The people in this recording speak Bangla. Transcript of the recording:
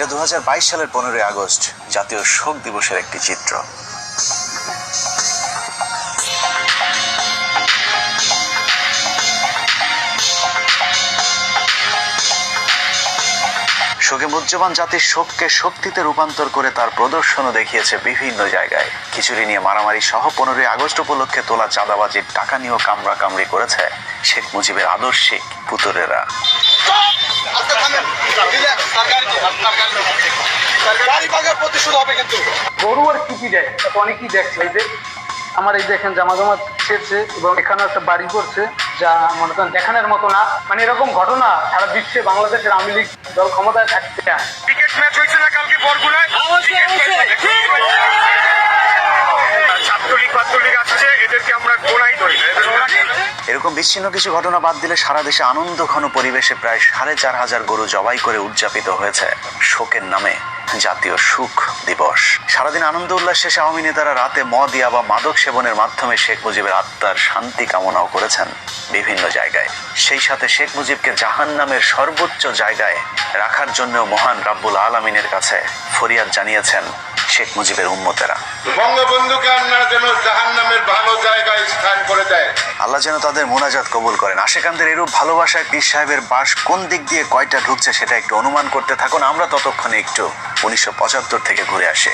এটা 2022 সালের 15ই আগস্ট, জাতীয় শোক দিবসের একটি চিত্র। শোকে মুহ্যমান জাতির শোককে শক্তিতে রূপান্তর করে তার প্রদর্শনও দেখিয়েছে বিভিন্ন জায়গায়। খিচুড়ি নিয়ে মারামারি সহ 15ই আগস্ট উপলক্ষে তোলা চাঁদাবাজির টাকা নিয়েও কামড়াকামড়ি করেছে শেখ মুজিবের আদর্শিক পুতরেরা। গরু আর কি দেয় অনেকেই দেখছে। এই যে আমার এই দেখেন জামা জামা ছেড়ছে এবং এখানে একটা বাড়ি করছে, যা মনে করেন দেখানোর মতো না। মানে এরকম ঘটনা সারা বিশ্বে বাংলাদেশের আওয়ামী লীগ দল ক্ষমতায় থাকতে। ক্রিকেট ম্যাচ হয়েছে না কালকে বরগুনায়, ছাত্রলীগ আসছে, এদেরকে আমরা গোড়াই ধরি না। এরকম বিচ্ছিন্ন কিছু ঘটনা বাদ দিলে সারা দেশে আনন্দ ঘন পরিবেশে প্রায় 4,500 গরু জবাই করে উদযাপিত হয়েছে শোকের নামে জাতীয় সুখ দিবস। সারাদিন আনন্দ উল্লাস শেষে আওয়ামী নেতারা রাতে মদ বা মাদক সেবনের মাধ্যমে শেখ মুজিবের আত্মার শান্তি কামনাও করেছেন বিভিন্ন জায়গায়। সেই সাথে শেখ মুজিবকে জাহান্নামের সর্বোচ্চ জায়গায় রাখার জন্য মহান রাব্বুল আলামিনের কাছে ফরিয়াদ জানিয়েছেন শেখ মুজিবের উম্মতেরা। বঙ্গবন্ধুকে আল্লাহ যেন জাহান্নামের ভালো জায়গায় স্থান করে দেয়, আল্লাহ যেন তাদের মোনাজাত কবুল করেন। আশেকানদের এরূপ ভালোবাসায় পীর সাহেবের বাস কোন দিক দিয়ে কয়টা ঢুকছে সেটা একটু অনুমান করতে থাকুন। আমরা ততক্ষণে একটু 1975 থেকে ঘুরে আসি।